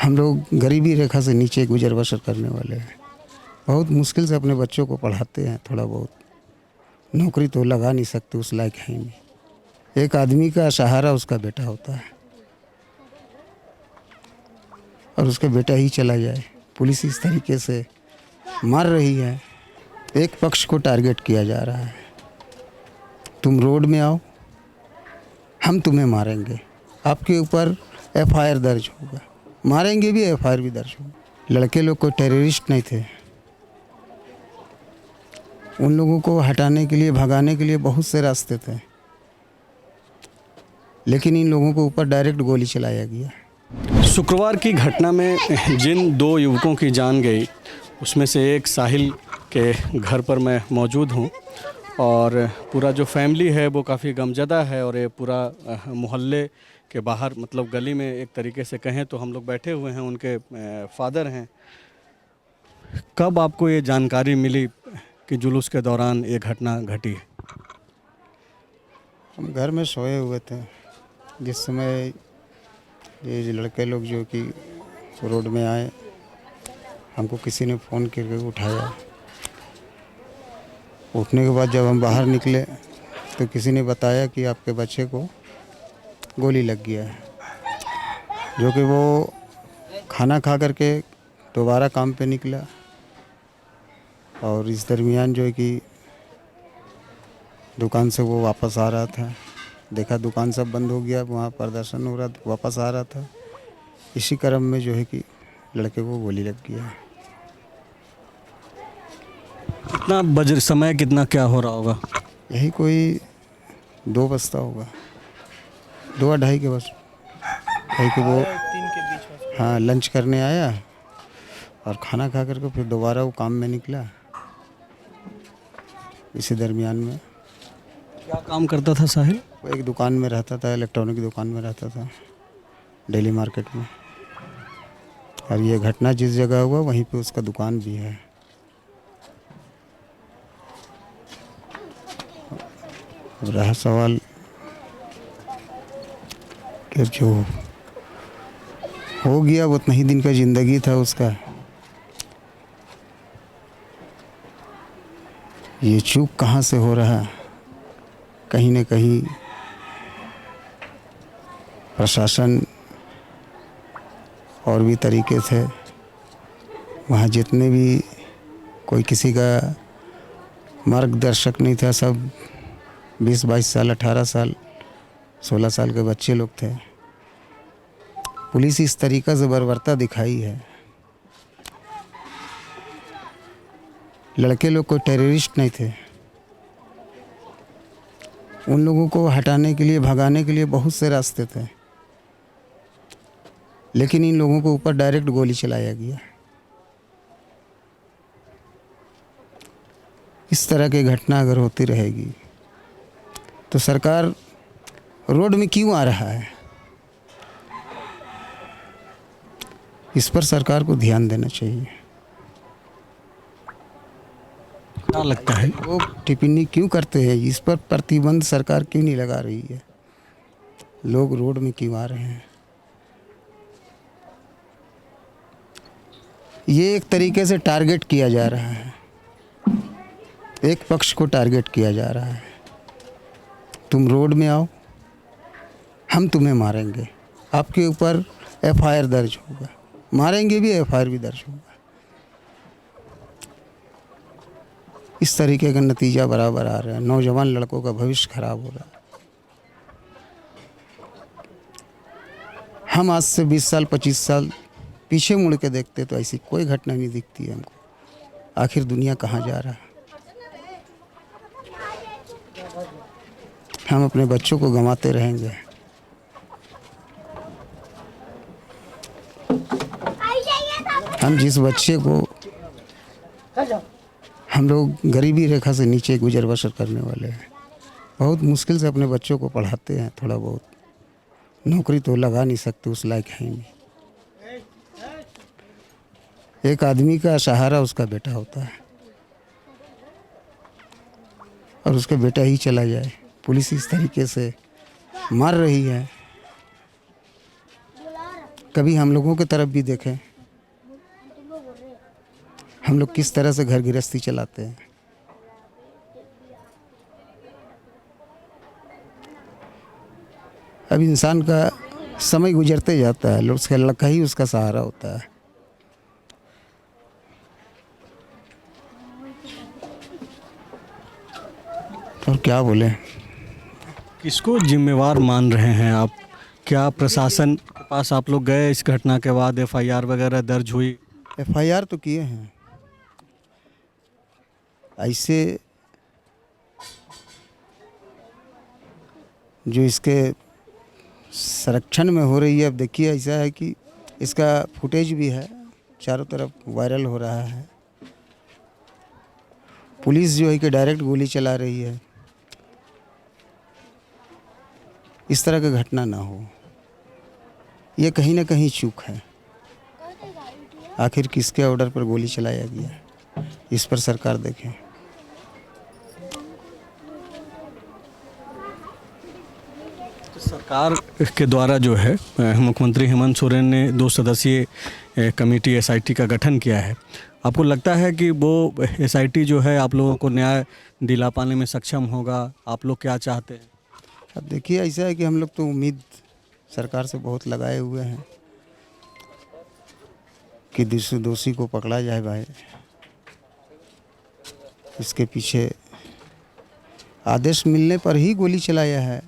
हम लोग गरीबी रेखा से नीचे गुजर बसर करने वाले हैं। बहुत मुश्किल से अपने बच्चों को पढ़ाते हैं। थोड़ा बहुत नौकरी तो लगा नहीं सकते, उस लायक है ही नहीं। एक आदमी का सहारा उसका बेटा होता है और उसका बेटा ही चला जाए। पुलिस इस तरीके से मार रही है। एक पक्ष को टारगेट किया जा रहा है, तुम रोड में आओ, हम तुम्हें मारेंगे, आपके ऊपर एफआईआर दर्ज होगा। मारेंगे भी, एफआईआर भी दर्ज होगा। लड़के लोग कोई टेररिस्ट नहीं थे। उन लोगों को हटाने के लिए, भगाने के लिए बहुत से रास्ते थे, लेकिन इन लोगों के ऊपर डायरेक्ट गोली चलाया गया। शुक्रवार की घटना में जिन 2 युवकों की जान गई, उसमें से एक साहिल के घर पर मैं मौजूद हूं और पूरा जो फैमिली है वो काफ़ी गमज़दा है। और ये पूरा मोहल्ले के बाहर, मतलब गली में एक तरीके से कहें तो हम लोग बैठे हुए हैं। उनके फादर हैं। कब आपको ये जानकारी मिली कि जुलूस के दौरान ये घटना घटी? हम घर में सोए हुए थे जिस समय ये लड़के लोग जो कि रोड में आए, हमको किसी ने फ़ोन करके उठाया। उठने के बाद जब हम बाहर निकले तो किसी ने बताया कि आपके बच्चे को गोली लग गया है। जो कि वो खाना खा करके दोबारा काम पे निकला और इस दरमियान जो है कि दुकान से वो वापस आ रहा था। देखा दुकान सब बंद हो गया, वहाँ प्रदर्शन हो रहा था, वापस आ रहा था। इसी क्रम में जो है कि लड़के को गोली लग गया। कितना बज समय कितना क्या हो रहा होगा? यही कोई 2 बजता होगा, 2-2:30 के बस है कि वो 3 के बीच। हाँ लंच करने आया और खाना खा करके फिर दोबारा वो काम में निकला। इसी दरमियान में क्या काम करता था साहिल? वो एक दुकान में रहता था, इलेक्ट्रॉनिक दुकान में रहता था डेली मार्केट में। और ये घटना जिस जगह हुआ वहीं पे उसका दुकान भी है। अब रहा सवाल कि जो हो गया वो उतना ही दिन का ज़िंदगी था उसका। ये चूक कहाँ से हो रहा है? कहीं न कहीं प्रशासन और भी तरीके से वहाँ जितने भी कोई किसी का मार्गदर्शक नहीं था, सब 20-22 साल, 18 साल, 16 साल के बच्चे लोग थे। पुलिस इस तरीक़ा से बर्बरता दिखाई है। लड़के लोग कोई टेररिस्ट नहीं थे। उन लोगों को हटाने के लिए, भगाने के लिए बहुत से रास्ते थे, लेकिन इन लोगों के ऊपर डायरेक्ट गोली चलाया गया। इस तरह की घटना अगर होती रहेगी तो सरकार रोड में क्यों आ रहा है? इस पर सरकार को ध्यान देना चाहिए। क्या लगता है लोग टिप्पणी क्यों करते हैं? इस पर प्रतिबंध सरकार क्यों नहीं लगा रही है? लोग रोड में क्यों आ रहे हैं? ये एक तरीके से टारगेट किया जा रहा है। एक पक्ष को टारगेट किया जा रहा है, तुम रोड में आओ, हम तुम्हें मारेंगे, आपके ऊपर एफआईआर दर्ज होगा। मारेंगे भी, एफआईआर भी दर्ज होगा। इस तरीके का नतीजा बराबर आ रहा है। नौजवान लड़कों का भविष्य खराब हो रहा है। हम आज से 20 साल, 25 साल पीछे मुड़ के देखते तो ऐसी कोई घटना नहीं दिखती है हमको। आखिर दुनिया कहाँ जा रहा है? हम अपने बच्चों को गंवाते रहेंगे। हम जिस बच्चे को, हम लोग गरीबी रेखा से नीचे गुजर बसर करने वाले हैं। बहुत मुश्किल से अपने बच्चों को पढ़ाते हैं। थोड़ा बहुत नौकरी तो लगा नहीं सकते, उस लायक है ही नहीं। एक आदमी का सहारा उसका बेटा होता है और उसका बेटा ही चला जाए। पुलिस इस तरीके से मार रही है। कभी हम लोगों की तरफ भी देखें, हम लोग किस तरह से घर गृहस्थी चलाते हैं। अब इंसान का समय गुजरते जाता है, लोग उसका अल्लाह का ही उसका सहारा होता है। और क्या बोले, किसको जिम्मेवार मान रहे हैं आप? क्या प्रशासन के पास आप लोग गए इस घटना के बाद? एफआईआर वगैरह दर्ज हुई? एफआईआर तो किए हैं। ऐसे जो इसके संरक्षण में हो रही है, अब देखिए ऐसा है कि इसका फुटेज भी है, चारों तरफ वायरल हो रहा है। पुलिस जो है कि डायरेक्ट गोली चला रही है। इस तरह की घटना ना हो, ये कहीं ना कहीं चूक है। आखिर किसके ऑर्डर पर गोली चलाया गया, इस पर सरकार देखे। सरकार के द्वारा जो है मुख्यमंत्री हेमंत सोरेन ने 2 सदस्यीय कमेटी एसआईटी का गठन किया है। आपको लगता है कि वो एसआईटी जो है आप लोगों को न्याय दिला पाने में सक्षम होगा? आप लोग क्या चाहते हैं? अब देखिए ऐसा है कि हम लोग तो उम्मीद सरकार से बहुत लगाए हुए हैं कि दोषी को पकड़ा जाए। भाई इसके पीछे आदेश मिलने पर ही गोली चलाया है।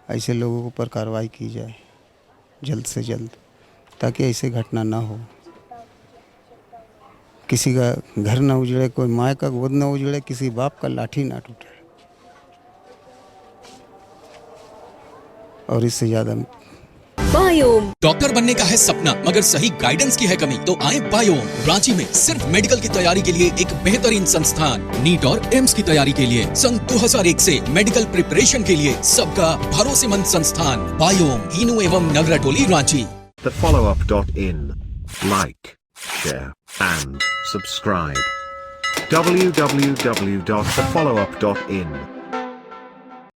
ऐसे लोगों पर कार्रवाई की जाए जल्द से जल्द, ताकि ऐसे घटना ना हो। किसी का घर ना उजड़े, कोई माँ का गोद ना उजड़े, किसी बाप का लाठी ना टूटे। और इससे ज़्यादा बायोम। डॉक्टर बनने का है सपना, मगर सही गाइडेंस की है कमी, तो आए बायोम। रांची में सिर्फ मेडिकल की तैयारी के लिए एक बेहतरीन संस्थान, नीट और एम्स की तैयारी के लिए सन 2001 से मेडिकल प्रिपरेशन के लिए सबका भरोसेमंद संस्थान बायोम, हीनू एवं नगरा टोली, Ranchi. thefollowup.in. Like, share and subscribe. www.thefollowup.in